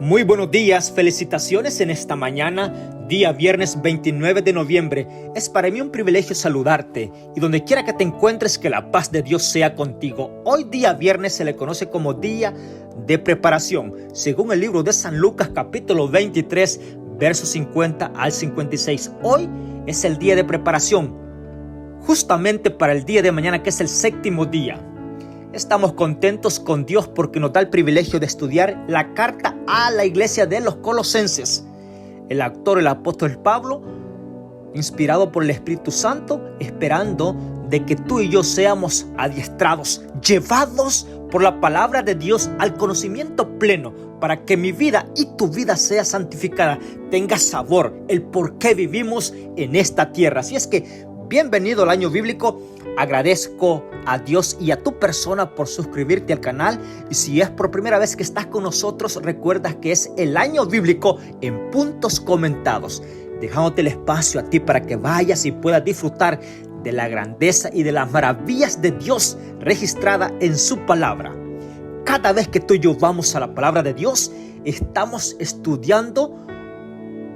Muy buenos días, felicitaciones en esta mañana, día viernes 29 de noviembre. Es para mí un privilegio saludarte y donde quiera que te encuentres, que la paz de Dios sea contigo. Hoy día viernes se le conoce como día de preparación, según el libro de San Lucas capítulo 23, versos 50 al 56. Hoy es el día de preparación, justamente para el día de mañana, que es el séptimo día. Estamos contentos con Dios porque nos da el privilegio de estudiar la carta a la iglesia de los Colosenses. El apóstol Pablo, inspirado por el Espíritu Santo, esperando de que tú y yo seamos adiestrados, llevados por la palabra de Dios al conocimiento pleno, para que mi vida y tu vida sea santificada, tenga sabor, el por qué vivimos en esta tierra. Así es que, bienvenido al año bíblico. Agradezco a Dios y a tu persona por suscribirte al canal. Y si es por primera vez que estás con nosotros, recuerda que es el año bíblico en puntos comentados, dejándote el espacio a ti para que vayas y puedas disfrutar de la grandeza y de las maravillas de Dios registrada en su palabra. Cada vez que tú y yo vamos a la palabra de Dios, estamos estudiando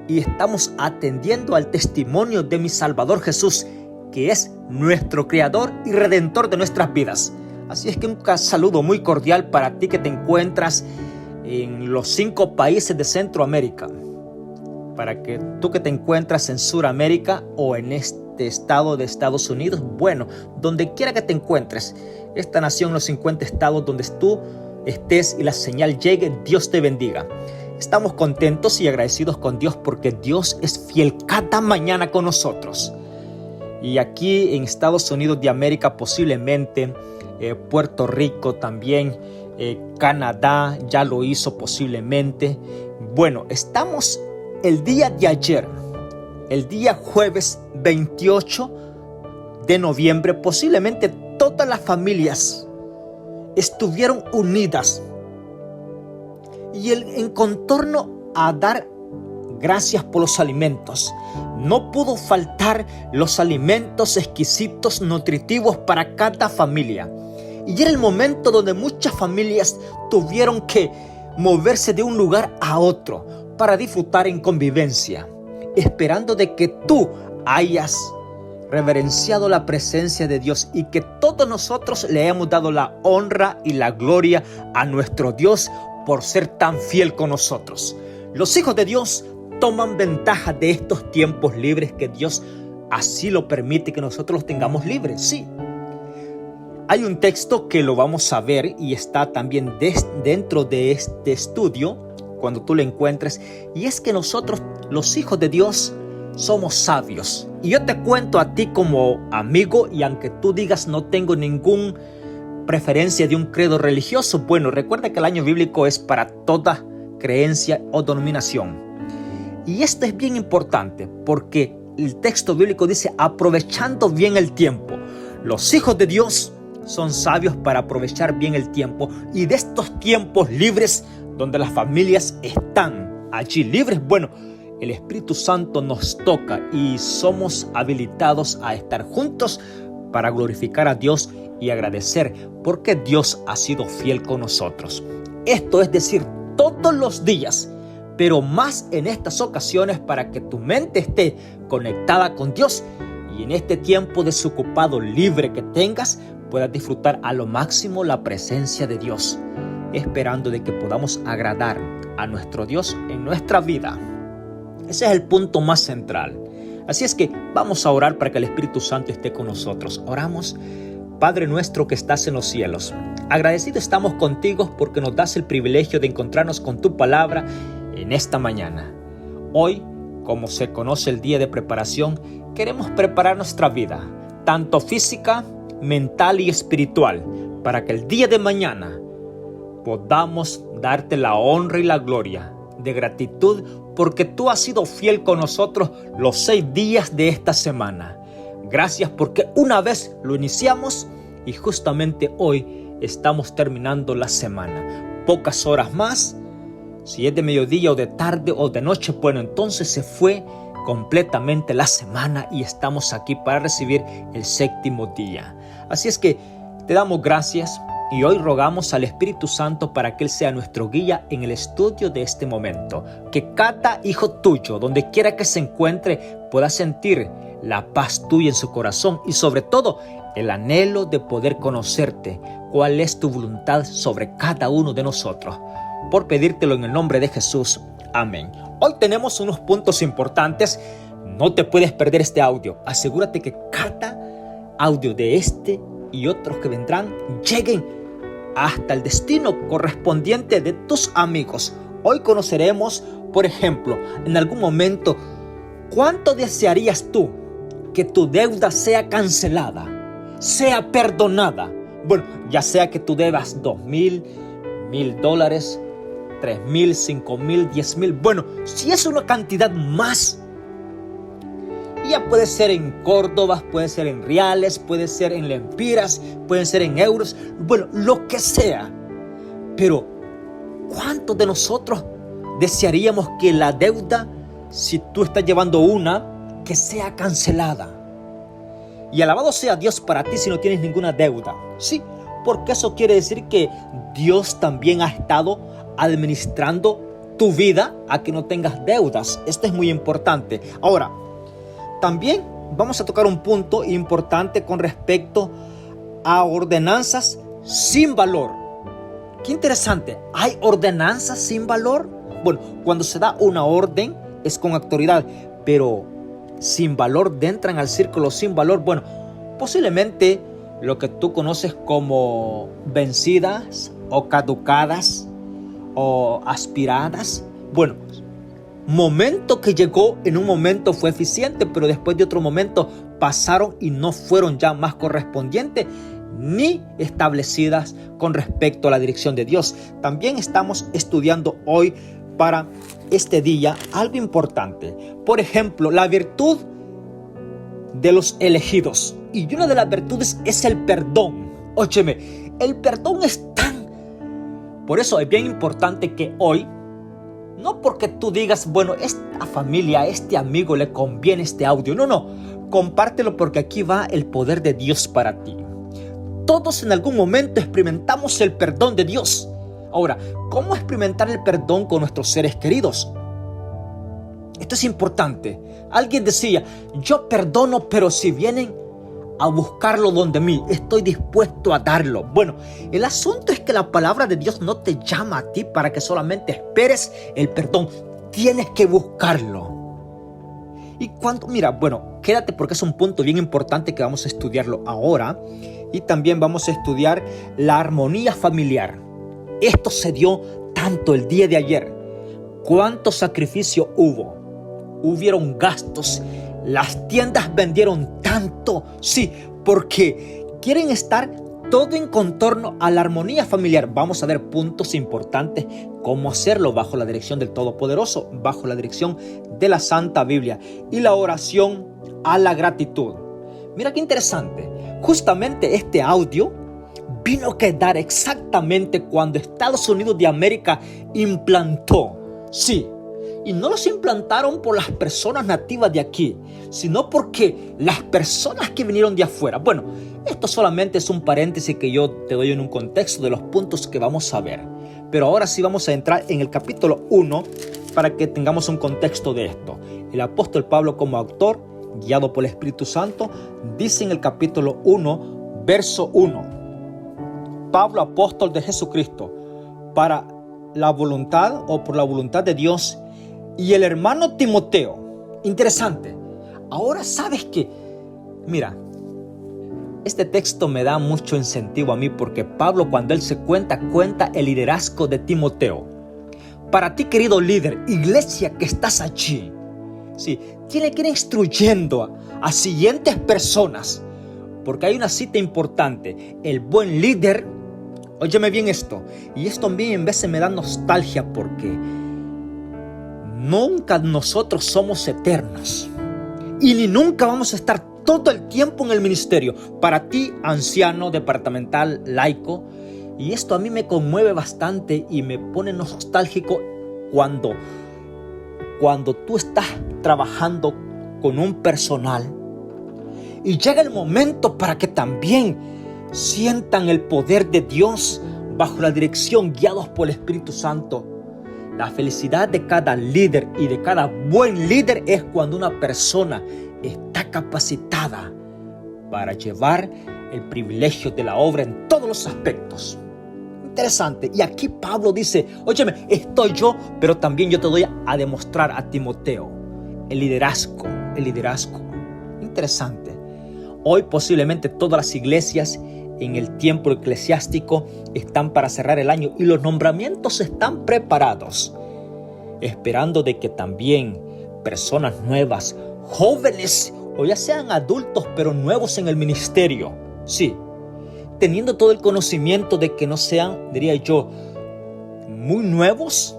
y estamos atendiendo al testimonio de mi Salvador Jesús, que es nuestro Creador y Redentor de nuestras vidas. Así es que un saludo muy cordial para ti que te encuentras en los 5 países de Centroamérica, para que tú que te encuentras en Sudamérica o en este estado de Estados Unidos, bueno, donde quiera que te encuentres, esta nación, los 50 estados donde tú estés y la señal llegue, Dios te bendiga. Estamos contentos y agradecidos con Dios porque Dios es fiel cada mañana con nosotros. Y aquí en Estados Unidos de América, posiblemente Puerto Rico también, Canadá ya lo hizo posiblemente. Bueno, estamos el día de ayer, el día jueves 28 de noviembre, posiblemente todas las familias estuvieron unidas y en contorno a dar gracias por los alimentos. No pudo faltar los alimentos exquisitos, nutritivos para cada familia. Y era el momento donde muchas familias tuvieron que moverse de un lugar a otro para disfrutar en convivencia, esperando de que tú hayas reverenciado la presencia de Dios y que todos nosotros le hemos dado la honra y la gloria a nuestro Dios por ser tan fiel con nosotros. Los hijos de Dios toman ventaja de estos tiempos libres que Dios así lo permite que nosotros los tengamos libres. Sí. Hay un texto que lo vamos a ver y está también dentro de este estudio cuando tú lo encuentres, y es que nosotros, los hijos de Dios, somos sabios. Y yo te cuento a ti como amigo, y aunque tú digas no tengo ninguna preferencia de un credo religioso, bueno, recuerda que el año bíblico es para toda creencia o denominación. Y esto es bien importante porque el texto bíblico dice: aprovechando bien el tiempo. Los hijos de Dios son sabios para aprovechar bien el tiempo, y de estos tiempos libres donde las familias están allí libres, bueno, el Espíritu Santo nos toca y somos habilitados a estar juntos para glorificar a Dios y agradecer porque Dios ha sido fiel con nosotros. Esto es decir, todos los días, pero más en estas ocasiones, para que tu mente esté conectada con Dios y en este tiempo desocupado libre que tengas, puedas disfrutar a lo máximo la presencia de Dios, esperando de que podamos agradar a nuestro Dios en nuestra vida. Ese es el punto más central. Así es que vamos a orar para que el Espíritu Santo esté con nosotros. Oramos. Padre nuestro que estás en los cielos, agradecidos estamos contigo porque nos das el privilegio de encontrarnos con tu palabra en esta mañana. Hoy, como se conoce el día de preparación, queremos preparar nuestra vida, tanto física, mental y espiritual, para que el día de mañana podamos darte la honra y la gloria de gratitud porque tú has sido fiel con nosotros los 6 días de esta semana. Gracias porque una vez lo iniciamos y justamente hoy estamos terminando la semana. Pocas horas más. Si es de mediodía o de tarde o de noche, bueno, entonces se fue completamente la semana y estamos aquí para recibir el séptimo día. Así es que te damos gracias Y hoy rogamos al Espíritu Santo para que Él sea nuestro guía en el estudio de este momento. Que cada hijo tuyo, donde quiera que se encuentre, pueda sentir la paz tuya en su corazón y sobre todo el anhelo de poder conocerte, cuál es tu voluntad sobre cada uno de nosotros. Por pedírtelo en el nombre de Jesús. Amén. Hoy tenemos unos puntos importantes. No te puedes perder este audio. Asegúrate que cada audio de este y otros que vendrán lleguen hasta el destino correspondiente de tus amigos. Hoy conoceremos, por ejemplo, en algún momento, ¿cuánto desearías tú que tu deuda sea cancelada, sea perdonada? Bueno, ya sea que tú debas $2,000, $1,000, $3,000, $5,000, $10,000. Bueno, si es una cantidad más, ya puede ser en córdobas, puede ser en reales, puede ser en lempiras, puede ser en euros, bueno, lo que sea. Pero, ¿cuántos de nosotros desearíamos que la deuda, si tú estás llevando una, que sea cancelada? Y alabado sea Dios para ti si no tienes ninguna deuda. Sí, porque eso quiere decir que Dios también ha estado administrando tu vida a que no tengas deudas. Esto es muy importante. Ahora, también vamos a tocar un punto importante con respecto a ordenanzas sin valor. Qué interesante, ¿hay ordenanzas sin valor? Bueno, cuando se da una orden es con autoridad, pero sin valor entran al círculo sin valor. Bueno, posiblemente lo que tú conoces como vencidas o caducadas o aspiradas. Bueno, momento que llegó en un momento fue eficiente, pero después de otro momento pasaron y no fueron ya más correspondientes ni establecidas con respecto a la dirección de Dios. También estamos estudiando hoy para este día algo importante. Por ejemplo, la virtud de los elegidos. Y una de las virtudes es el perdón. Óyeme, el perdón es tan... Por eso es bien importante que hoy, no porque tú digas, bueno, esta familia, a este amigo le conviene este audio. No, compártelo porque aquí va el poder de Dios para ti. Todos en algún momento experimentamos el perdón de Dios. Ahora, ¿cómo experimentar el perdón con nuestros seres queridos? Esto es importante. Alguien decía, yo perdono, pero si vienen a buscarlo donde mí, estoy dispuesto a darlo. Bueno, el asunto es que la palabra de Dios no te llama a ti para que solamente esperes el perdón. Tienes que buscarlo. Y cuando, mira, bueno, quédate porque es un punto bien importante que vamos a estudiarlo ahora. Y también vamos a estudiar la armonía familiar. Esto se dio tanto el día de ayer. ¿Cuánto sacrificio hubo? Hubieron gastos. Las tiendas vendieron tanto. Sí, porque quieren estar todo en contorno a la armonía familiar. Vamos a ver puntos importantes. Cómo hacerlo bajo la dirección del Todopoderoso, bajo la dirección de la Santa Biblia. Y la oración a la gratitud. Mira qué interesante. Justamente este audio vino a quedar exactamente cuando Estados Unidos de América implantó. Sí. Y no los implantaron por las personas nativas de aquí, sino porque las personas que vinieron de afuera. Bueno, esto solamente es un paréntesis que yo te doy en un contexto de los puntos que vamos a ver. Pero ahora sí vamos a entrar en el capítulo 1 para que tengamos un contexto de esto. El apóstol Pablo, como autor, guiado por el Espíritu Santo, dice en el capítulo 1, verso 1. Pablo, apóstol de Jesucristo, para la voluntad o por la voluntad de Dios, y el hermano Timoteo. Interesante. Ahora sabes que, mira, este texto me da mucho incentivo a mí porque Pablo, cuando él se cuenta el liderazgo de Timoteo. Para ti, querido líder, iglesia que estás allí, sí, tiene que ir instruyendo a siguientes personas, porque hay una cita importante. El buen líder, óyeme bien esto, y esto a mí en veces me da nostalgia porque nunca nosotros somos eternos y ni nunca vamos a estar todo el tiempo en el ministerio. Para ti, anciano, departamental, laico, y esto a mí me conmueve bastante y me pone nostálgico cuando tú estás trabajando con un personal y llega el momento para que también sientan el poder de Dios bajo la dirección, guiados por el Espíritu Santo. La felicidad de cada líder y de cada buen líder es cuando una persona está capacitada para llevar el privilegio de la obra en todos los aspectos. Interesante. Y aquí Pablo dice, óyeme, estoy yo, pero también yo te doy a demostrar a Timoteo el liderazgo. Interesante. Hoy posiblemente todas las iglesias en el tiempo eclesiástico están para cerrar el año y los nombramientos están preparados, esperando de que también personas nuevas, jóvenes o ya sean adultos pero nuevos en el ministerio, sí, teniendo todo el conocimiento de que no sean, diría yo, muy nuevos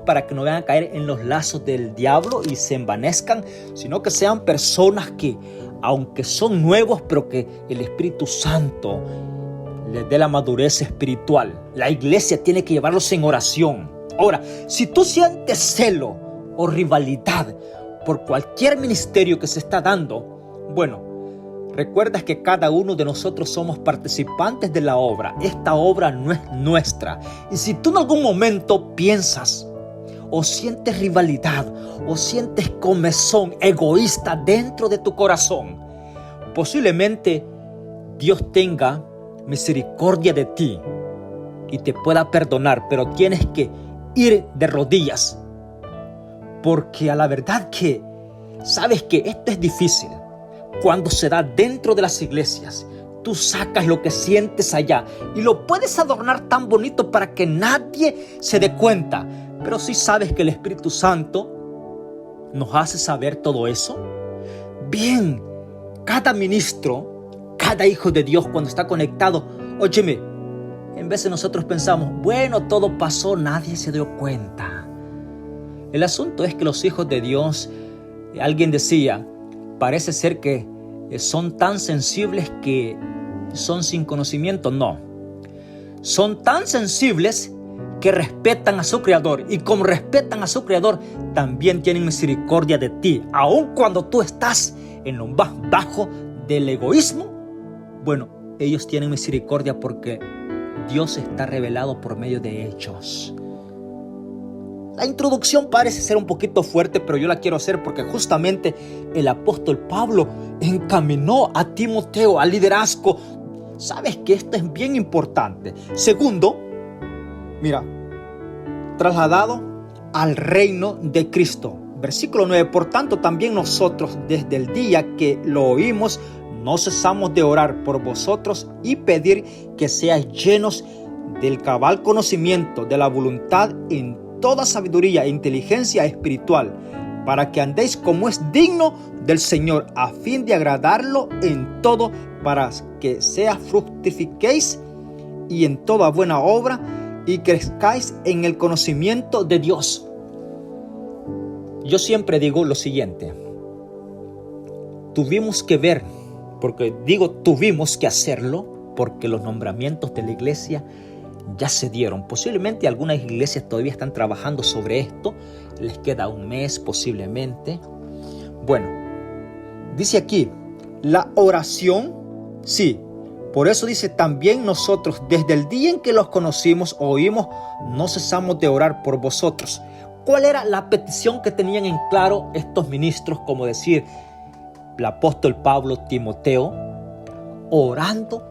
para que no vayan a caer en los lazos del diablo y se envanezcan, sino que sean personas que, aunque son nuevos, pero que el Espíritu Santo les dé la madurez espiritual. La iglesia tiene que llevarlos en oración. Ahora, si tú sientes celo o rivalidad por cualquier ministerio que se está dando, bueno, recuerda que cada uno de nosotros somos participantes de la obra. Esta obra no es nuestra. Y si tú en algún momento piensas o sientes rivalidad o sientes comezón egoísta dentro de tu corazón, posiblemente Dios tenga misericordia de ti y te pueda perdonar, pero tienes que ir de rodillas, porque a la verdad que sabes que esto es difícil. Cuando se da dentro de las iglesias, tú sacas lo que sientes allá y lo puedes adornar tan bonito para que nadie se dé cuenta. Pero si sabes que el Espíritu Santo nos hace saber todo eso, bien, cada ministro, cada hijo de Dios cuando está conectado, óyeme, en vez de nosotros pensamos, bueno, todo pasó, nadie se dio cuenta. El asunto es que los hijos de Dios, alguien decía, parece ser que son tan sensibles que son sin conocimiento. No, son tan sensibles que respetan a su Creador, y como respetan a su Creador, también tienen misericordia de ti, aun cuando tú estás en lo más bajo del egoísmo. Bueno, ellos tienen misericordia porque Dios está revelado por medio de ellos. La introducción parece ser un poquito fuerte, pero yo la quiero hacer porque justamente el apóstol Pablo encaminó a Timoteo al liderazgo. Sabes que esto es bien importante. Segundo, mira, trasladado al reino de Cristo. Versículo 9, por tanto también nosotros desde el día que lo oímos no cesamos de orar por vosotros y pedir que seáis llenos del cabal conocimiento de la voluntad en toda sabiduría e inteligencia espiritual, para que andéis como es digno del Señor, a fin de agradarlo en todo, para que fructifiquéis y en toda buena obra y crezcáis en el conocimiento de Dios. Yo siempre digo lo siguiente: tuvimos que ver, porque digo tuvimos que hacerlo, porque los nombramientos de la iglesia ya se dieron. Posiblemente algunas iglesias todavía están trabajando sobre esto. Les queda un mes posiblemente. Bueno, dice aquí, la oración, sí. Por eso dice, también nosotros desde el día en que los conocimos, oímos, no cesamos de orar por vosotros. ¿Cuál era la petición que tenían en claro estos ministros? Como decir, el apóstol Pablo, Timoteo, orando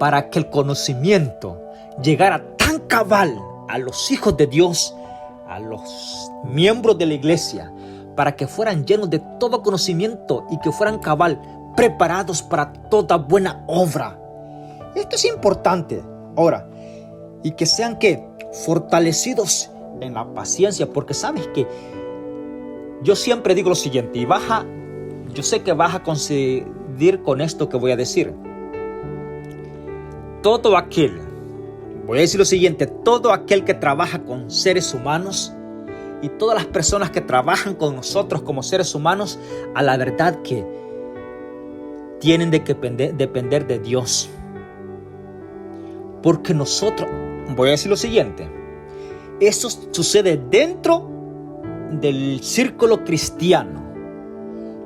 para que el conocimiento llegara tan cabal a los hijos de Dios, a los miembros de la iglesia, para que fueran llenos de todo conocimiento y que fueran cabal, preparados para toda buena obra. Esto es importante. Ahora, y que sean fortalecidos en la paciencia, porque sabes que yo siempre digo lo siguiente, y yo sé que vas a coincidir con esto que voy a decir. Voy a decir lo siguiente, todo aquel que trabaja con seres humanos y todas las personas que trabajan con nosotros como seres humanos, a la verdad que tienen de depender de Dios. Porque nosotros, voy a decir lo siguiente, eso sucede dentro del círculo cristiano.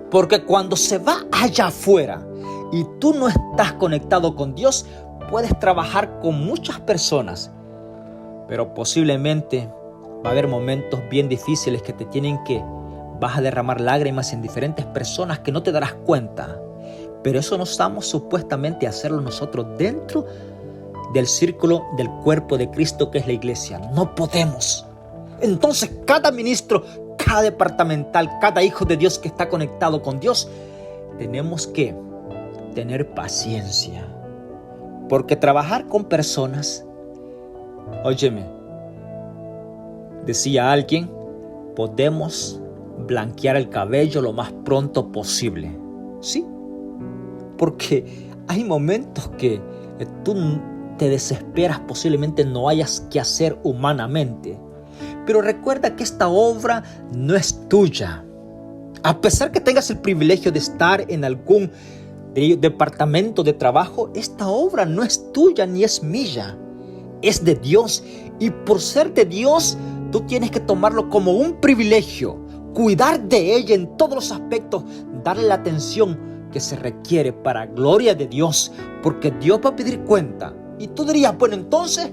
Porque cuando se va allá afuera y tú no estás conectado con Dios, puedes trabajar con muchas personas, pero posiblemente va a haber momentos bien difíciles que vas a derramar lágrimas en diferentes personas que no te darás cuenta. Pero eso no estamos supuestamente a hacerlo nosotros dentro del círculo del cuerpo de Cristo, que es la iglesia. No podemos. Entonces, cada ministro, cada departamental, cada hijo de Dios que está conectado con Dios, tenemos que tener paciencia. Porque trabajar con personas, óyeme, decía alguien, podemos blanquear el cabello lo más pronto posible. ¿Sí? Porque hay momentos que tú te desesperas, posiblemente no hayas que hacer humanamente. Pero recuerda que esta obra no es tuya. A pesar que tengas el privilegio de estar en algún departamento de trabajo, esta obra no es tuya ni es mía. Es de Dios. Y por ser de Dios, tú tienes que tomarlo como un privilegio. Cuidar de ella en todos los aspectos. Darle la atención que se requiere para gloria de Dios. Porque Dios va a pedir cuenta. Y tú dirías, bueno, entonces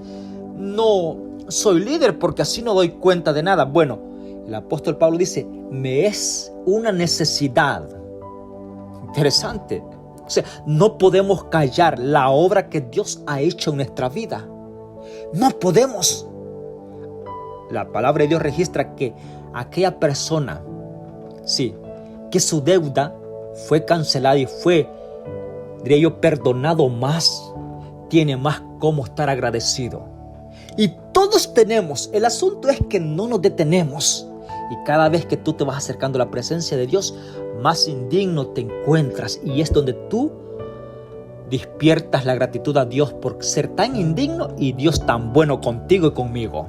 no soy líder porque así no doy cuenta de nada. Bueno, el apóstol Pablo dice, me es una necesidad. Interesante. O sea, no podemos callar la obra que Dios ha hecho en nuestra vida. No podemos. La palabra de Dios registra que aquella persona, sí, que su deuda fue cancelada y fue, diría yo, perdonado más, tiene más cómo estar agradecido. Y todos tenemos. El asunto es que no nos detenemos. Y cada vez que tú te vas acercando a la presencia de Dios, más indigno te encuentras. Y es donde tú despiertas la gratitud a Dios por ser tan indigno y Dios tan bueno contigo y conmigo.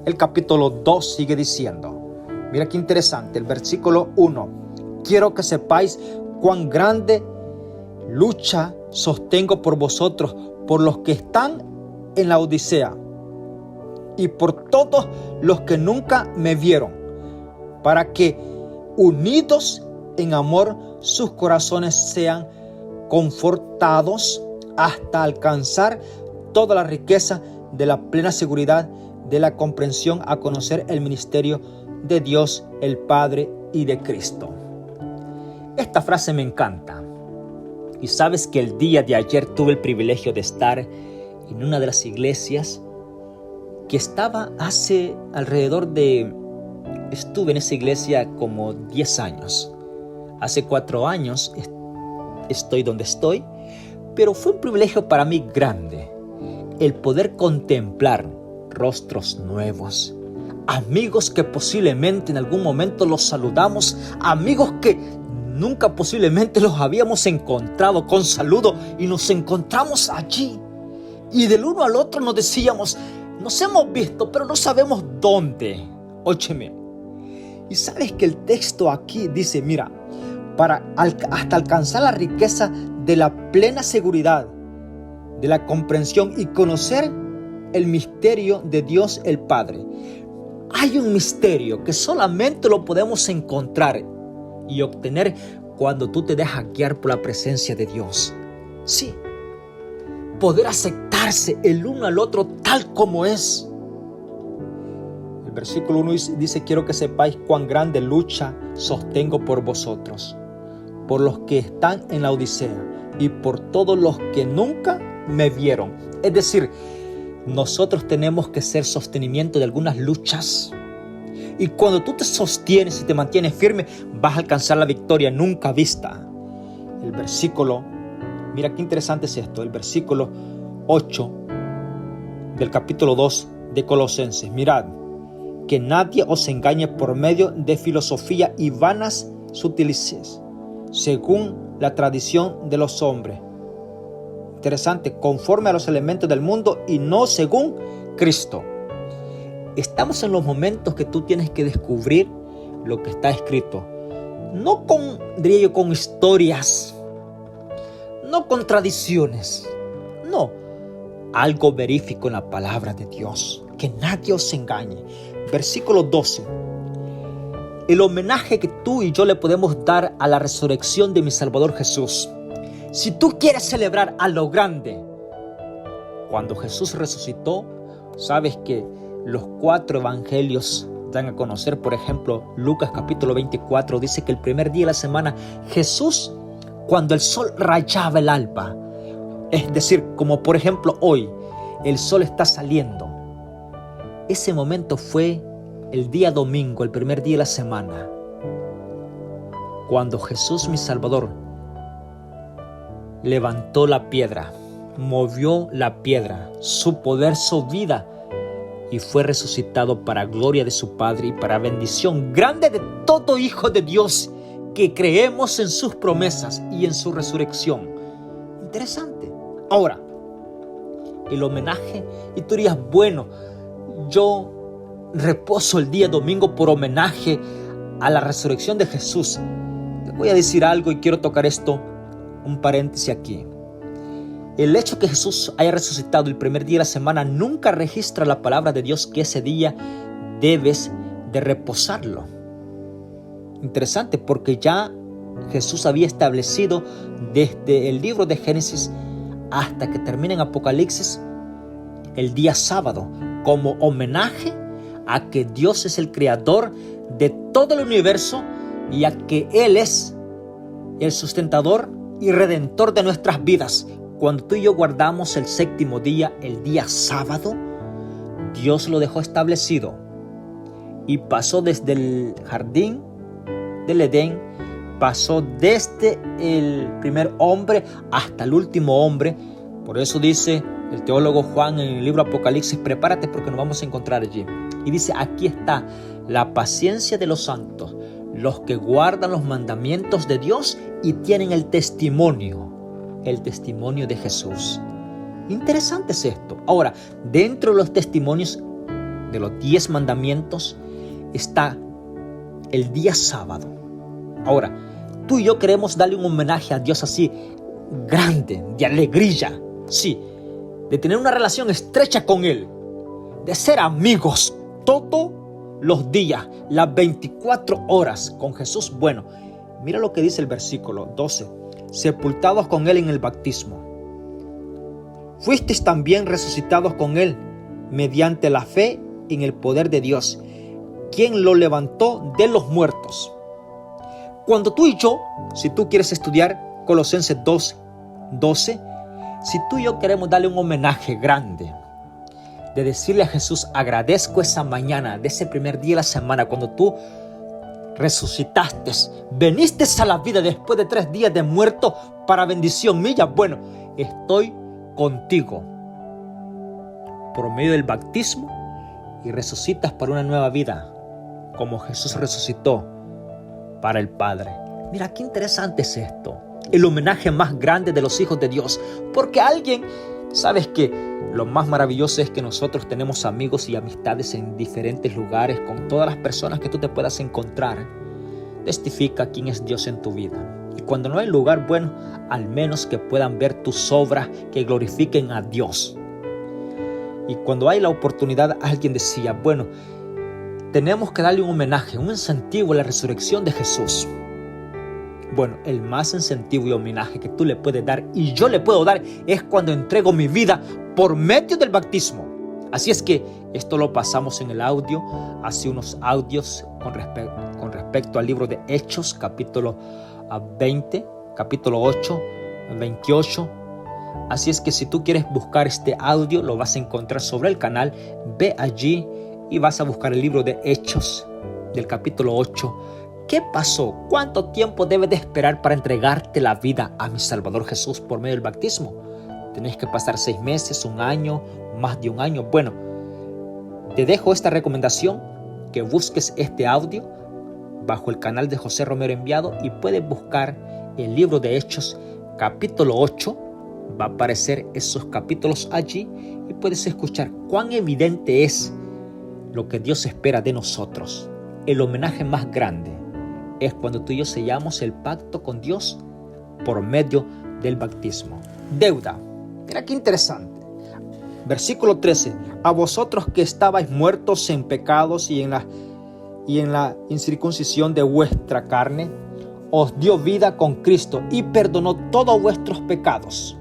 El capítulo 2 sigue diciendo, mira qué interesante, el versículo 1. Quiero que sepáis cuán grande lucha sostengo por vosotros, por los que están en la Odisea y por todos los que nunca me vieron, para que unidos en amor sus corazones sean confortados hasta alcanzar toda la riqueza de la plena seguridad de la comprensión, a conocer el ministerio de Dios el Padre y de Cristo. Esta frase me encanta. Y sabes que el día de ayer tuve el privilegio de estar en una de las iglesias que estaba hace estuve en esa iglesia como 10 años. Hace 4 años estoy donde estoy, pero fue un privilegio para mí grande el poder contemplar rostros nuevos, amigos que posiblemente en algún momento los saludamos, amigos que nunca posiblemente los habíamos encontrado con saludo y nos encontramos allí. Y del uno al otro nos decíamos, nos hemos visto, pero no sabemos dónde. Óyeme. Y sabes que el texto aquí dice, mira, hasta alcanzar la riqueza de la plena seguridad, de la comprensión y conocer el misterio de Dios el Padre. Hay un misterio que solamente lo podemos encontrar y obtener cuando tú te dejas guiar por la presencia de Dios. Sí, poder aceptarse el uno al otro tal como es. El versículo 1 dice, quiero que sepáis cuán grande lucha sostengo por vosotros, por los que están en la Odisea y por todos los que nunca me vieron. Es decir, nosotros tenemos que ser sostenimiento de algunas luchas. Y cuando tú te sostienes y te mantienes firme, vas a alcanzar la victoria nunca vista. El versículo, mira qué interesante es esto, el versículo 8 del capítulo 2 de Colosenses. Mirad, que nadie os engañe por medio de filosofía y vanas sutileces, según la tradición de los hombres. Interesante, conforme a los elementos del mundo y no según Cristo. Estamos en los momentos que tú tienes que descubrir lo que está escrito. No con historias, no con tradiciones, no. Algo verífico en la palabra de Dios. Que nadie os engañe. Versículo 12. El homenaje que tú y yo le podemos dar a la resurrección de mi Salvador Jesús. Si tú quieres celebrar a lo grande Cuando Jesús resucitó, sabes que los 4 evangelios dan a conocer, por ejemplo, Lucas capítulo 24 dice que el primer día de la semana Jesús, cuando el sol rayaba el alba, es decir, como por ejemplo hoy, el sol está saliendo. Ese momento fue el día domingo, el primer día de la semana, cuando Jesús, mi Salvador, levantó la piedra, movió la piedra, su poder, su vida, y fue resucitado para gloria de su Padre y para bendición grande de todo hijo de Dios que creemos en sus promesas y en su resurrección. Interesante. Ahora, el homenaje, y tú dirías, bueno, yo reposo el día domingo por homenaje a la resurrección de Jesús. Te voy a decir algo y quiero tocar esto, un paréntesis aquí. El hecho que Jesús haya resucitado el primer día de la semana nunca registra la palabra de Dios que ese día debes de reposarlo. Interesante, porque ya Jesús había establecido desde el libro de Génesis hasta que termina en Apocalipsis el día sábado como homenaje a que Dios es el creador de todo el universo y a que Él es el sustentador y redentor de nuestras vidas. Cuando tú y yo guardamos el 7º día, el día sábado, Dios lo dejó establecido y pasó desde el jardín del Edén, pasó desde el primer hombre hasta el último hombre. Por eso dice el teólogo Juan en el libro Apocalipsis, prepárate porque nos vamos a encontrar allí. Y dice, aquí está la paciencia de los santos, los que guardan los mandamientos de Dios y tienen el testimonio de Jesús. Interesante es esto. Ahora, dentro de los testimonios de los 10 mandamientos está el día sábado. Ahora, tú y yo queremos darle un homenaje a Dios así, grande, de alegría, sí, de tener una relación estrecha con Él, de ser amigos todos los días, las 24 horas con Jesús. Bueno, mira lo que dice el versículo 12. Sepultados con Él en el bautismo. Fuisteis también resucitados con Él mediante la fe en el poder de Dios, quien lo levantó de los muertos. Cuando tú y yo, si tú quieres estudiar Colosenses 2:12, si tú y yo queremos darle un homenaje grande, de decirle a Jesús, agradezco esa mañana de ese primer día de la semana, cuando tú resucitaste, veniste a la vida después de 3 días de muerto para bendición mía. Bueno, estoy contigo por medio del bautismo y resucitas para una nueva vida, como Jesús resucitó para el Padre. Mira qué interesante es esto, el homenaje más grande de los hijos de Dios, porque alguien, sabes que lo más maravilloso es que nosotros tenemos amigos y amistades en diferentes lugares, con todas las personas que tú te puedas encontrar. Testifica quién es Dios en tu vida. Y cuando no hay lugar, bueno, al menos que puedan ver tus obras que glorifiquen a Dios. Y cuando hay la oportunidad, alguien decía, bueno, tenemos que darle un homenaje, un incentivo a la resurrección de Jesús. Bueno, el más incentivo y homenaje que tú le puedes dar y yo le puedo dar es cuando entrego mi vida por medio del bautismo. Así es que esto lo pasamos en el audio, hace unos audios con respecto al libro de Hechos, capítulo 20, capítulo 8, 28. Así es que si tú quieres buscar este audio, lo vas a encontrar sobre el canal. Ve allí y vas a buscar el libro de Hechos del capítulo 8. ¿Qué pasó? ¿Cuánto tiempo debes de esperar para entregarte la vida a mi Salvador Jesús por medio del bautismo? ¿Tenés que pasar 6 meses, 1 año, más de 1 año? Bueno, te dejo esta recomendación, que busques este audio bajo el canal de José Romero Enviado y puedes buscar el libro de Hechos, capítulo 8. Va a aparecer esos capítulos allí y puedes escuchar cuán evidente es lo que Dios espera de nosotros. El homenaje más grande es cuando tú y yo sellamos el pacto con Dios por medio del bautismo. Deuda. Mira qué interesante. Versículo 13. A vosotros que estabais muertos en pecados y en la incircuncisión de vuestra carne, os dio vida con Cristo y perdonó todos vuestros pecados.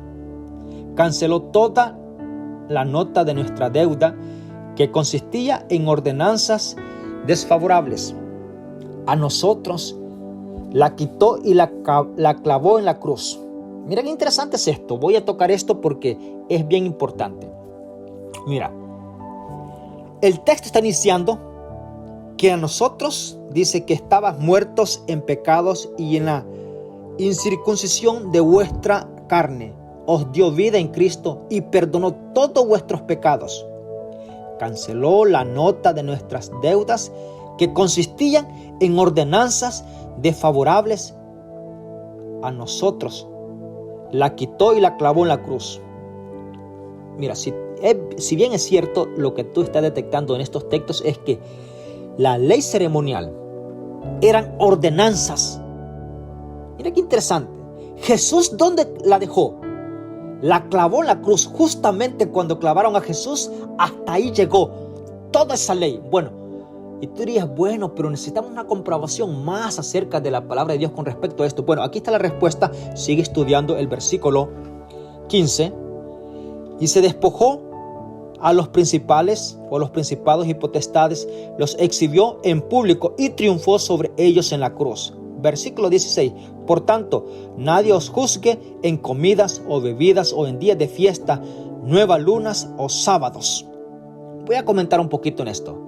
Canceló toda la nota de nuestra deuda, que consistía en ordenanzas desfavorables. A nosotros la quitó y la clavó en la cruz. Mira qué interesante es esto. Voy a tocar esto porque es bien importante. Mira, el texto está iniciando que a nosotros dice que estabas muertos en pecados y en la incircuncisión de vuestra carne. Os dio vida en Cristo y perdonó todos vuestros pecados. Canceló la nota de nuestras deudas que consistían en ordenanzas desfavorables a nosotros. La quitó y la clavó en la cruz. Mira, si bien es cierto lo que tú estás detectando en estos textos es que la ley ceremonial eran ordenanzas. Mira qué interesante. Jesús, ¿dónde la dejó? La clavó en la cruz. Justamente cuando clavaron a Jesús, hasta ahí llegó toda esa ley. Bueno, y tú dirías, bueno, pero necesitamos una comprobación más acerca de la palabra de Dios con respecto a esto. Bueno, aquí está la respuesta. Sigue estudiando el versículo 15. Y se despojó a los principales o los principados y potestades, los exhibió en público y triunfó sobre ellos en la cruz. Versículo 16. Por tanto, nadie os juzgue en comidas o bebidas o en días de fiesta, nuevas lunas o sábados. Voy a comentar un poquito en esto.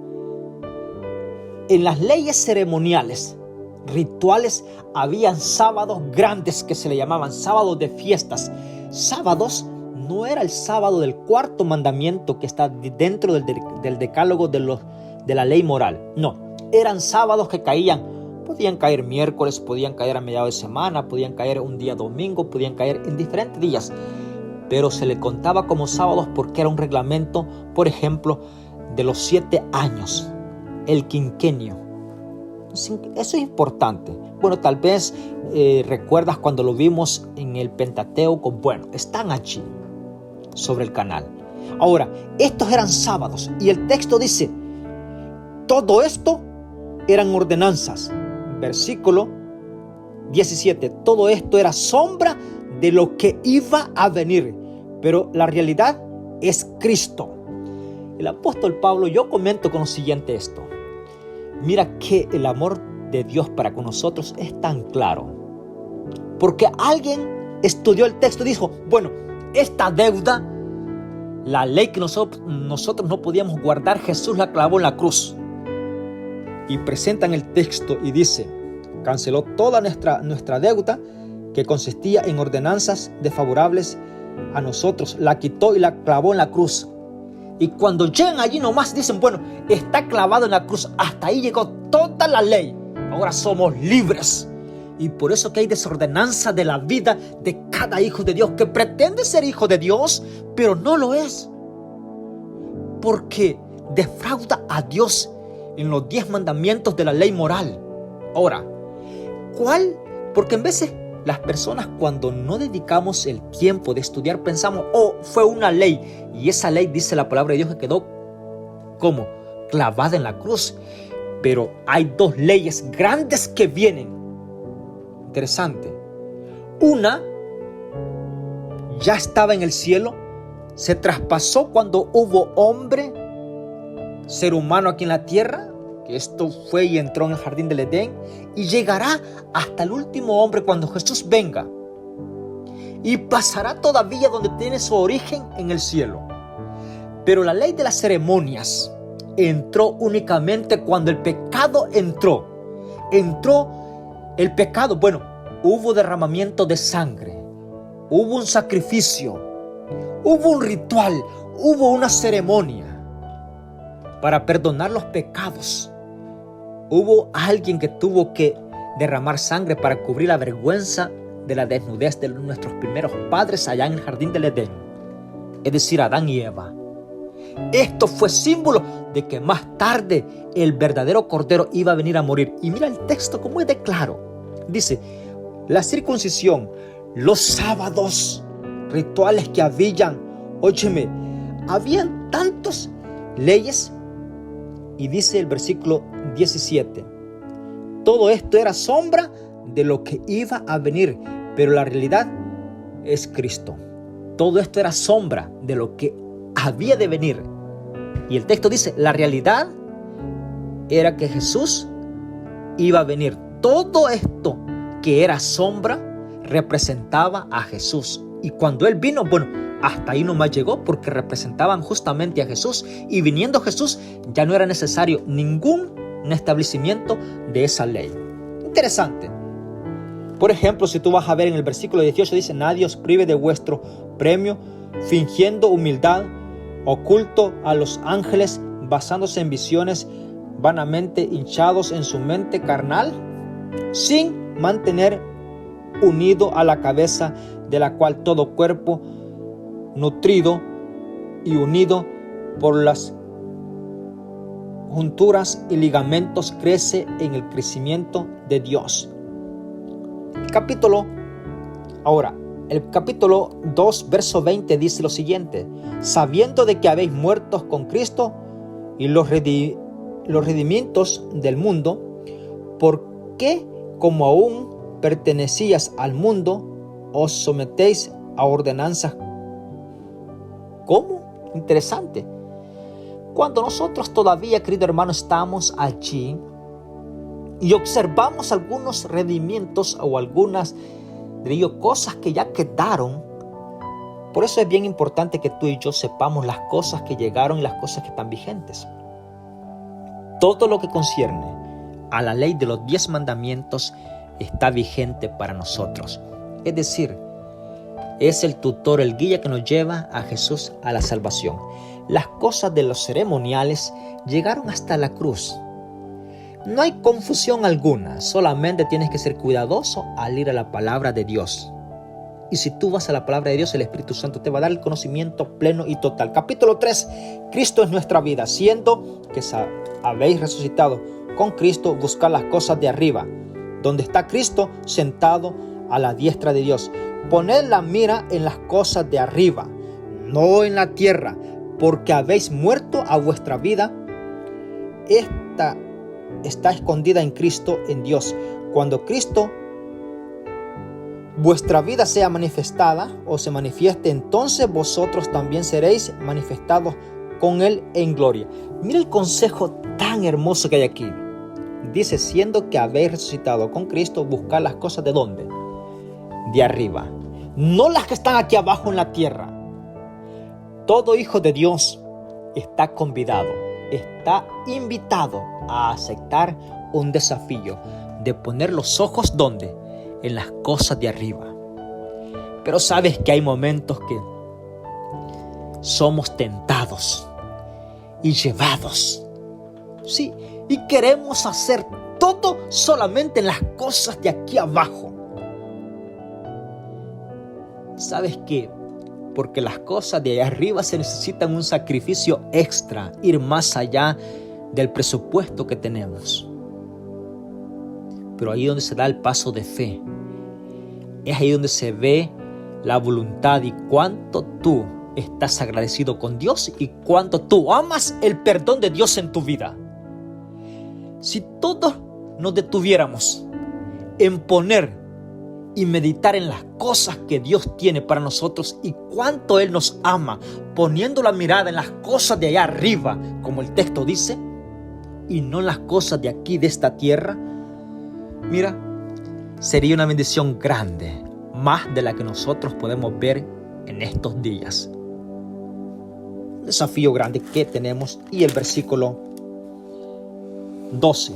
En las leyes ceremoniales, rituales, habían sábados grandes que se le llamaban sábados de fiestas. Sábados no era el sábado del cuarto mandamiento que está dentro del decálogo de la ley moral. No, eran sábados que caían. Podían caer miércoles, podían caer a mediados de semana, podían caer un día domingo, podían caer en diferentes días. Pero se le contaba como sábados porque era un reglamento, por ejemplo, de los 7 años, el quinquenio. Eso es importante. Bueno, tal vez recuerdas cuando lo vimos en el Pentateuco. Bueno, están allí sobre el canal. Ahora, estos eran sábados y el texto dice, todo esto eran ordenanzas. Versículo 17. Todo esto era sombra de lo que iba a venir, pero la realidad es Cristo. El apóstol Pablo, yo comento con lo siguiente esto. Mira que el amor de Dios para con nosotros es tan claro. Porque alguien estudió el texto y dijo, bueno, esta deuda, la ley que nosotros no podíamos guardar, Jesús la clavó en la cruz. Y presentan el texto y dice, canceló toda nuestra deuda que consistía en ordenanzas desfavorables a nosotros, la quitó y la clavó en la cruz. Y cuando llegan allí nomás dicen, bueno, está clavado en la cruz, hasta ahí llegó toda la ley, ahora somos libres. Y por eso que hay desordenanza de la vida de cada hijo de Dios que pretende ser hijo de Dios, pero no lo es, porque defrauda a Dios en los 10 mandamientos de la ley moral. Ahora, ¿cuál? Porque en veces las personas, cuando no dedicamos el tiempo de estudiar, pensamos, oh, fue una ley. Y esa ley, dice la palabra de Dios, que quedó como clavada en la cruz. Pero hay 2 leyes grandes que vienen. Interesante. Una ya estaba en el cielo, se traspasó cuando hubo hombre, ser humano aquí en la tierra, que esto fue y entró en el jardín del Edén, y llegará hasta el último hombre cuando Jesús venga, y pasará todavía donde tiene su origen en el cielo. Pero la ley de las ceremonias entró únicamente cuando el pecado entró el pecado. Bueno, hubo derramamiento de sangre, hubo un sacrificio, hubo un ritual, hubo una ceremonia para perdonar los pecados. Hubo alguien que tuvo que derramar sangre para cubrir la vergüenza de la desnudez de nuestros primeros padres allá en el jardín del Edén, es decir, Adán y Eva. Esto fue símbolo de que más tarde el verdadero Cordero iba a venir a morir. Y mira el texto como es de claro. Dice, la circuncisión, los sábados, rituales que habían, óyeme, habían tantas leyes. Y dice el versículo 17, todo esto era sombra de lo que iba a venir, pero la realidad es Cristo. Todo esto era sombra de lo que había de venir. Y el texto dice, la realidad era que Jesús iba a venir. Todo esto que era sombra representaba a Jesús. Y cuando Él vino, bueno, hasta ahí nomás llegó porque representaban justamente a Jesús. Y viniendo Jesús ya no era necesario ningún establecimiento de esa ley. Interesante. Por ejemplo, si tú vas a ver en el versículo 18, dice, nadie os prive de vuestro premio, fingiendo humildad, oculto a los ángeles, basándose en visiones, vanamente hinchados en su mente carnal, sin mantener unido a la cabeza, de la cual todo cuerpo, nutrido y unido por las junturas y ligamentos, crece en el crecimiento de Dios. El capítulo 2, verso 20 dice lo siguiente: sabiendo de que habéis muerto con Cristo y los redimientos del mundo, porque como aún pertenecías al mundo, os sometéis a ordenanzas. ¿Cómo? Interesante. Cuando nosotros todavía, querido hermano, estamos allí y observamos algunos redimientos o algunas cosas que ya quedaron, por eso es bien importante que tú y yo sepamos las cosas que llegaron y las cosas que están vigentes. Todo lo que concierne a la ley de los 10 mandamientos está vigente para nosotros. Es decir, es el tutor, el guía que nos lleva a Jesús a la salvación. Las cosas de los ceremoniales llegaron hasta la cruz. No hay confusión alguna, solamente tienes que ser cuidadoso al ir a la palabra de Dios. Y si tú vas a la palabra de Dios, el Espíritu Santo te va a dar el conocimiento pleno y total. Capítulo 3, Cristo es nuestra vida. Siendo que habéis resucitado con Cristo, buscad las cosas de arriba, donde está Cristo sentado a la diestra de Dios. Poned la mira en las cosas de arriba, no en la tierra, porque habéis muerto a vuestra vida. Esta está escondida en Cristo, en Dios. Cuando Cristo, vuestra vida, sea manifestada o se manifieste, entonces vosotros también seréis manifestados con Él en gloria. Mira el consejo tan hermoso que hay aquí. Dice, siendo que habéis resucitado con Cristo, buscad las cosas ¿de dónde? De arriba, no las que están aquí abajo en la tierra. Todo hijo de Dios está convidado, está invitado a aceptar un desafío de poner los ojos ¿dónde? En las cosas de arriba. Pero sabes que hay momentos que somos tentados y llevados, sí, y queremos hacer todo solamente en las cosas de aquí abajo. ¿Sabes qué? Porque las cosas de allá arriba se necesitan un sacrificio extra, ir más allá del presupuesto que tenemos. Pero ahí es donde se da el paso de fe. Es ahí donde se ve la voluntad y cuánto tú estás agradecido con Dios y cuánto tú amas el perdón de Dios en tu vida. Si todos nos detuviéramos en poner y meditar en las cosas que Dios tiene para nosotros y cuánto Él nos ama, poniendo la mirada en las cosas de allá arriba, como el texto dice, y no en las cosas de aquí, de esta tierra, mira, sería una bendición grande, más de la que nosotros podemos ver en estos días. Un desafío grande que tenemos. Y el versículo 12,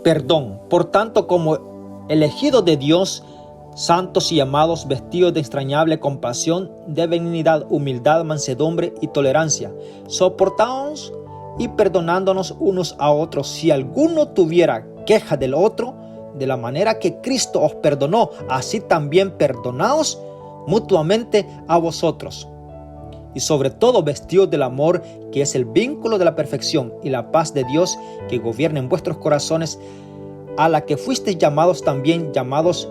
perdón, por tanto, como elegidos de Dios, santos y amados, vestidos de entrañable compasión, de benignidad, humildad, mansedumbre y tolerancia, soportaos y perdonándonos unos a otros, si alguno tuviera queja del otro, de la manera que Cristo os perdonó, así también perdonaos mutuamente a vosotros. Y sobre todo vestidos del amor, que es el vínculo de la perfección, y la paz de Dios que gobierna en vuestros corazones, a la que fuisteis llamados también, llamados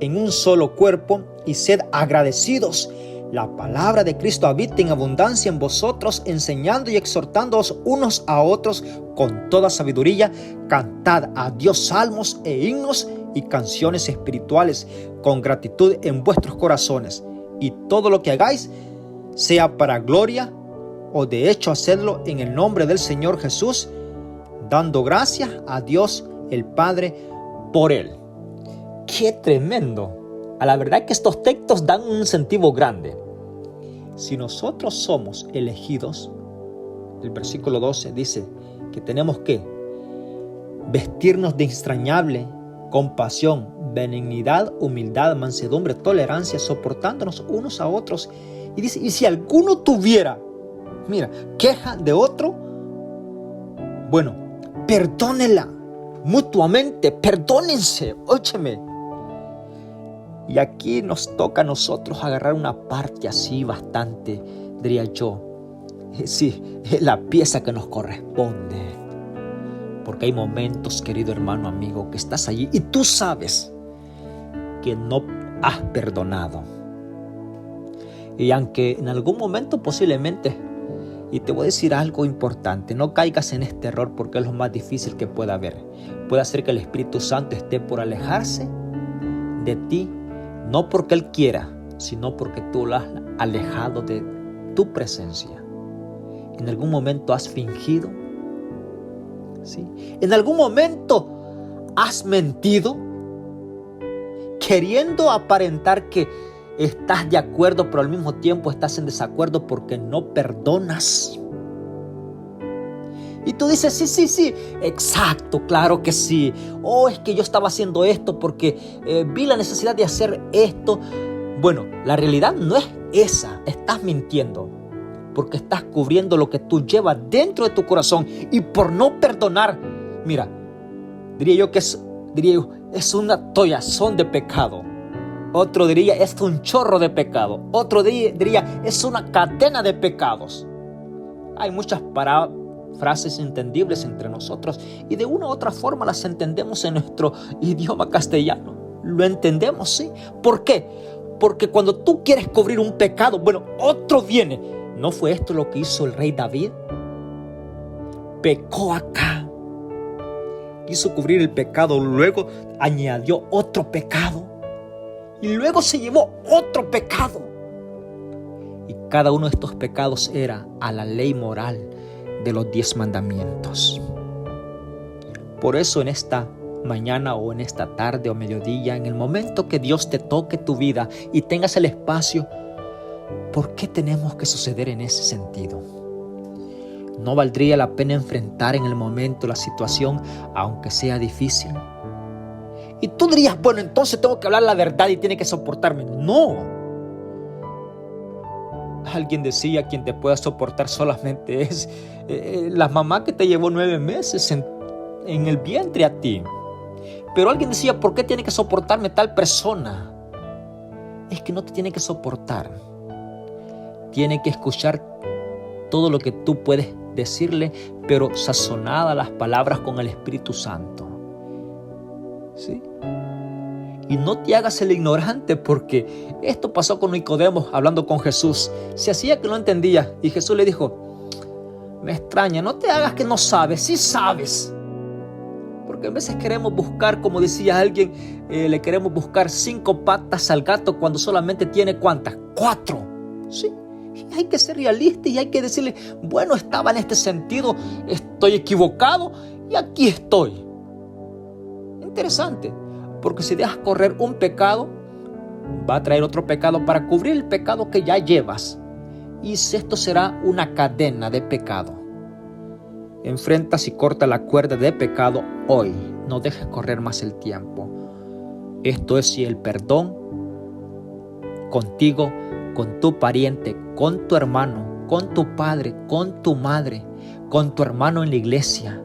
en un solo cuerpo, y sed agradecidos. La palabra de Cristo habita en abundancia en vosotros, enseñando y exhortándoos unos a otros con toda sabiduría. Cantad a Dios salmos e himnos y canciones espirituales con gratitud en vuestros corazones. Y todo lo que hagáis sea para gloria o de hecho hacerlo en el nombre del Señor Jesús, dando gracias a Dios el Padre por él. ¡Qué tremendo! A la verdad que estos textos dan un incentivo grande. Si nosotros somos elegidos, el versículo 12 dice que tenemos que vestirnos de entrañable compasión, benignidad, humildad, mansedumbre, tolerancia, soportándonos unos a otros. Y dice, y si alguno tuviera, queja de otro, bueno, perdónela mutuamente, perdónense, óyeme. Y aquí nos toca a nosotros agarrar una parte así bastante, diría yo, sí, la pieza que nos corresponde. Porque hay momentos, querido hermano, amigo, que estás allí y tú sabes que no has perdonado. Y aunque en algún momento posiblemente, y te voy a decir algo importante, no caigas en este error porque es lo más difícil que pueda haber. Puede ser que el Espíritu Santo esté por alejarse de ti, no porque Él quiera, sino porque tú lo has alejado de tu presencia. En algún momento has fingido, ¿sí? En algún momento has mentido, queriendo aparentar que estás de acuerdo, pero al mismo tiempo estás en desacuerdo porque no perdonas. Y tú dices, sí, exacto, claro que sí. Es que yo estaba haciendo esto porque vi la necesidad de hacer esto. Bueno, la realidad no es esa, estás mintiendo. Porque estás cubriendo lo que tú llevas dentro de tu corazón. Y por no perdonar, diría yo que es una tollazón de pecado. Otro diría, es un chorro de pecado. Otro diría, es una cadena de pecados. Hay muchas frases entendibles entre nosotros y de una u otra forma las entendemos en nuestro idioma castellano. Lo entendemos, ¿sí? ¿Por qué? Porque cuando tú quieres cubrir un pecado, otro viene. ¿No fue esto lo que hizo el rey David? Pecó acá. Quiso cubrir el pecado, luego añadió otro pecado. Y luego se llevó otro pecado. Y cada uno de estos pecados era a la ley moral de los 10 mandamientos. Por eso en esta mañana o en esta tarde o mediodía, en el momento que Dios te toque tu vida y tengas el espacio, ¿por qué tenemos que suceder en ese sentido? ¿No valdría la pena enfrentar en el momento la situación, aunque sea difícil? Y tú dirías, entonces tengo que hablar la verdad y tiene que soportarme. No. Alguien decía, quien te pueda soportar solamente es la mamá que te llevó 9 meses en el vientre a ti. Pero alguien decía, ¿por qué tiene que soportarme tal persona? Es que no te tiene que soportar. Tiene que escuchar todo lo que tú puedes decirle, pero sazonada las palabras con el Espíritu Santo. ¿Sí? Y no te hagas el ignorante, porque esto pasó con Nicodemo hablando con Jesús. Se hacía que no entendía y Jesús le dijo, me extraña, no te hagas que no sabes, sí sabes. Porque a veces queremos buscar, como decía alguien, le queremos buscar 5 patas al gato cuando solamente tiene ¿cuántas? 4. ¿Sí? Y hay que ser realista y hay que decirle, estaba en este sentido, estoy equivocado y aquí estoy. Interesante, porque si dejas correr un pecado, va a traer otro pecado para cubrir el pecado que ya llevas. Y esto será una cadena de pecado. Enfrentas y corta la cuerda de pecado hoy. No dejes correr más el tiempo. Esto es si el perdón contigo, con tu pariente, con tu hermano, con tu padre, con tu madre, con tu hermano en la iglesia.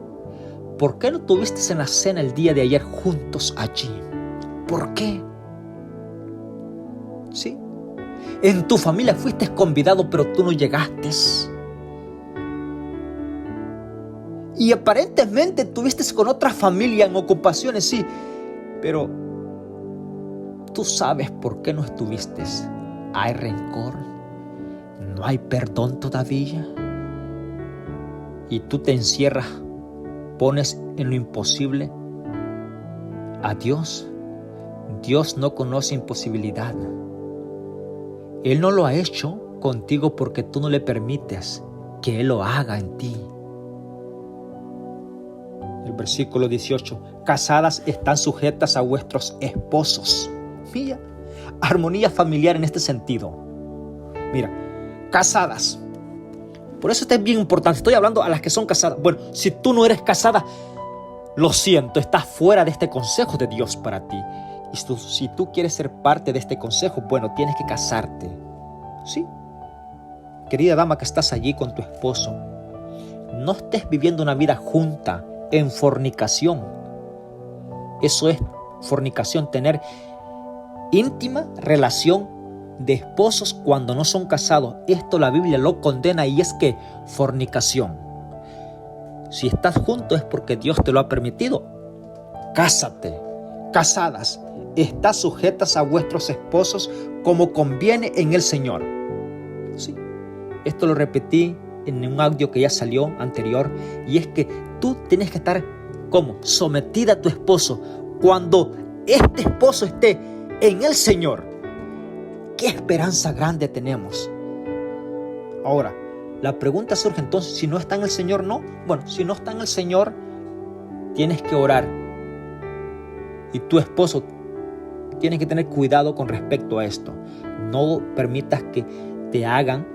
¿Por qué no estuviste en la cena el día de ayer juntos allí? ¿Por qué? ¿Sí? En tu familia fuiste convidado, pero tú no llegaste. Y aparentemente estuviste con otra familia en ocupaciones, sí. Pero tú sabes por qué no estuviste. ¿Hay rencor? ¿No hay perdón todavía? Y tú te encierras, pones en lo imposible a Dios. Dios no conoce imposibilidad. Él no lo ha hecho contigo porque tú no le permites que Él lo haga en ti. El versículo 18. Casadas están sujetas a vuestros esposos. Mira, armonía familiar en este sentido. Mira, casadas. Por eso esto es bien importante. Estoy hablando a las que son casadas. Bueno, si tú no eres casada, lo siento, estás fuera de este consejo de Dios para ti. Y si tú quieres ser parte de este consejo, bueno, tienes que casarte. ¿Sí? Querida dama que estás allí con tu esposo, no estés viviendo una vida junta en fornicación. Eso es fornicación, tener íntima relación de esposos cuando no son casados. Esto la Biblia lo condena y es que fornicación. Si estás junto es porque Dios te lo ha permitido. Cásate. Casadas, estás sujetas a vuestros esposos como conviene en el Señor. Sí, esto lo repetí en un audio que ya salió anterior, y es que tú tienes que estar como sometida a tu esposo cuando este esposo esté en el Señor. ¿Qué esperanza grande tenemos? Ahora, la pregunta surge entonces, si no está en el Señor, ¿no? Bueno, si no está en el Señor, tienes que orar. Y tu esposo tiene que tener cuidado con respecto a esto. No permitas que te hagan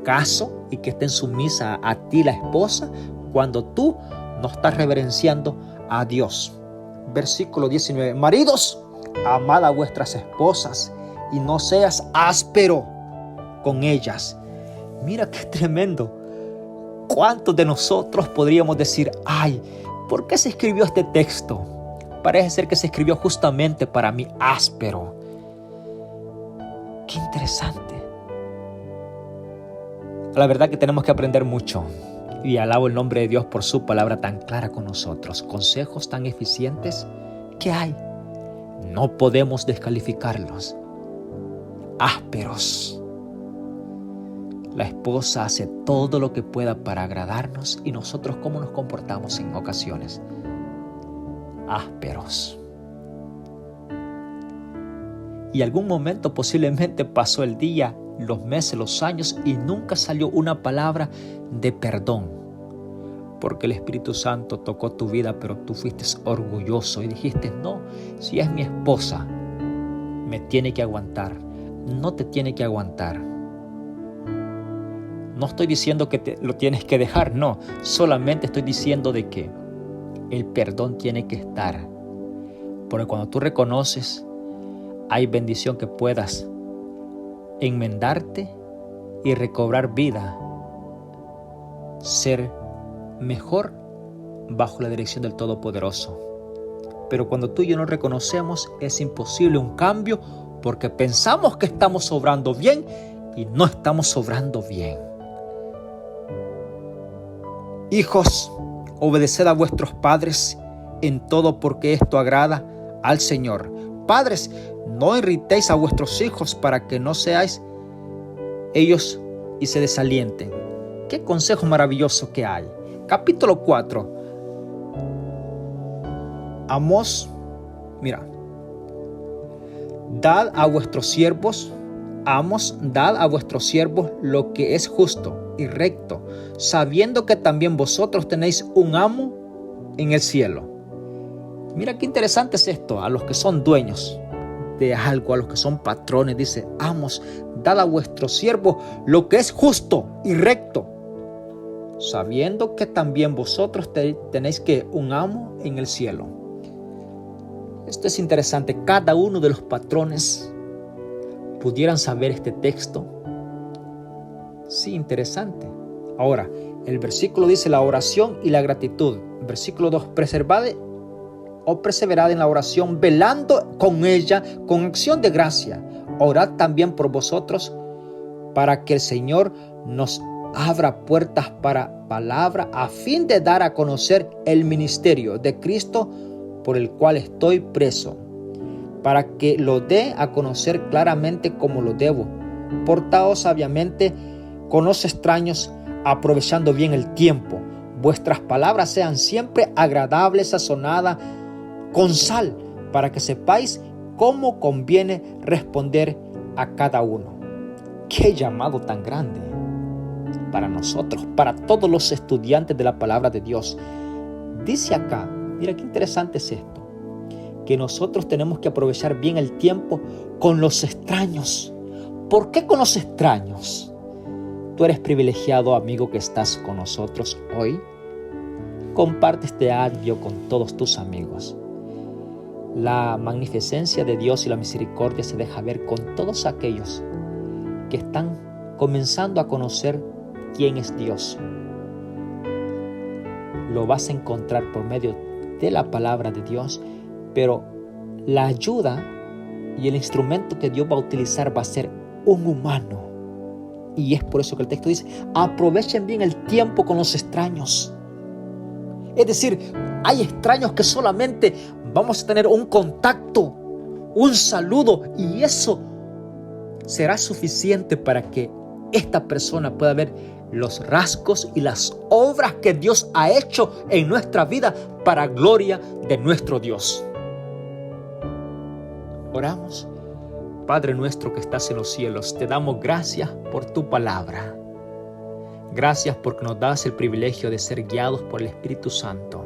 caso y que estén sumisa a ti la esposa cuando tú no estás reverenciando a Dios. Versículo 19. Maridos, amad a vuestras esposas y no seas áspero con ellas. Mira qué tremendo. ¿Cuántos de nosotros podríamos decir, ay, ¿por qué se escribió este texto? Parece ser que se escribió justamente para mí, áspero. Qué interesante. La verdad que tenemos que aprender mucho. Y alabo el nombre de Dios por su palabra tan clara con nosotros. Consejos tan eficientes que hay. No podemos descalificarlos. Ásperos. La esposa hace todo lo que pueda para agradarnos, y nosotros cómo nos comportamos en ocasiones. Ásperos. Y algún momento posiblemente pasó el día, los meses, los años, y nunca salió una palabra de perdón. Porque el Espíritu Santo tocó tu vida, pero tú fuiste orgulloso y dijiste, no, si es mi esposa, me tiene que aguantar. No te tiene que aguantar. No estoy diciendo que lo tienes que dejar, no. Solamente estoy diciendo de que el perdón tiene que estar. Porque cuando tú reconoces, hay bendición que puedas enmendarte y recobrar vida. Ser mejor bajo la dirección del Todopoderoso. Pero cuando tú y yo no reconocemos, es imposible un cambio, porque pensamos que estamos obrando bien y no estamos obrando bien. Hijos, obedeced a vuestros padres en todo, porque esto agrada al Señor. Padres, no irritéis a vuestros hijos para que no seáis ellos y se desalienten. Qué consejo maravilloso que hay. Capítulo 4. Amós, mira. Dad a vuestros siervos, amos, dad a vuestros siervos lo que es justo y recto, sabiendo que también vosotros tenéis un amo en el cielo. Mira qué interesante es esto. A los que son dueños de algo, a los que son patrones, dice, amos, dad a vuestros siervos lo que es justo y recto, sabiendo que también vosotros tenéis que un amo en el cielo. Esto es interesante. Cada uno de los patrones pudieran saber este texto. Sí, interesante. Ahora, el versículo dice la oración y la gratitud. Versículo 2, perseverad en la oración, velando con ella con acción de gracia. Orad también por vosotros, para que el Señor nos abra puertas para palabra, a fin de dar a conocer el ministerio de Cristo, por el cual estoy preso, para que lo dé a conocer claramente como lo debo. Portaos sabiamente con los extraños, aprovechando bien el tiempo. Vuestras palabras sean siempre agradables, sazonadas con sal, para que sepáis cómo conviene responder a cada uno. ¡Qué llamado tan grande! para nosotros, para todos los estudiantes de la palabra de Dios. Dice acá, mira qué interesante es esto, que nosotros tenemos que aprovechar bien el tiempo con los extraños. ¿Por qué con los extraños? Tú eres privilegiado, amigo, que estás con nosotros hoy. Comparte este audio con todos tus amigos. La magnificencia de Dios y la misericordia se deja ver con todos aquellos que están comenzando a conocer quién es Dios. Lo vas a encontrar por medio de la palabra de Dios, pero la ayuda y el instrumento que Dios va a utilizar va a ser un humano. Y es por eso que el texto dice, aprovechen bien el tiempo con los extraños. Es decir, hay extraños que solamente vamos a tener un contacto, un saludo, y eso será suficiente para que esta persona pueda ver los rasgos y las obras que Dios ha hecho en nuestra vida para gloria de nuestro Dios. Oramos. Padre nuestro que estás en los cielos, te damos gracias por tu palabra. Gracias porque nos das el privilegio de ser guiados por el Espíritu Santo.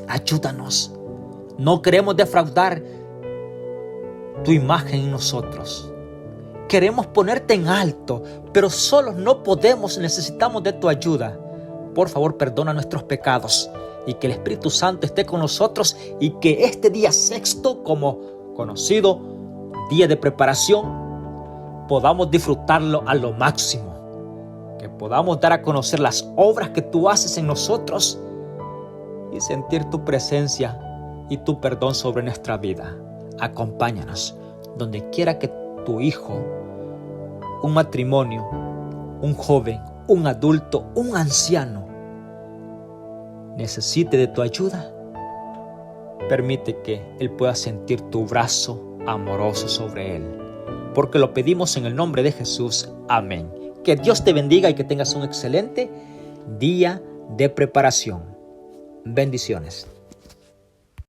Ayúdanos. No queremos defraudar tu imagen en nosotros. Queremos ponerte en alto, pero solos no podemos, necesitamos de tu ayuda. Por favor, perdona nuestros pecados y que el Espíritu Santo esté con nosotros y que este día sexto, como conocido día de preparación, podamos disfrutarlo a lo máximo. Que podamos dar a conocer las obras que tú haces en nosotros y sentir tu presencia y tu perdón sobre nuestra vida. Acompáñanos donde quiera que tu hijo, un matrimonio, un joven, un adulto, un anciano necesite de tu ayuda. Permite que él pueda sentir tu brazo amoroso sobre él. Porque lo pedimos en el nombre de Jesús. Amén. Que Dios te bendiga y que tengas un excelente día de preparación. Bendiciones.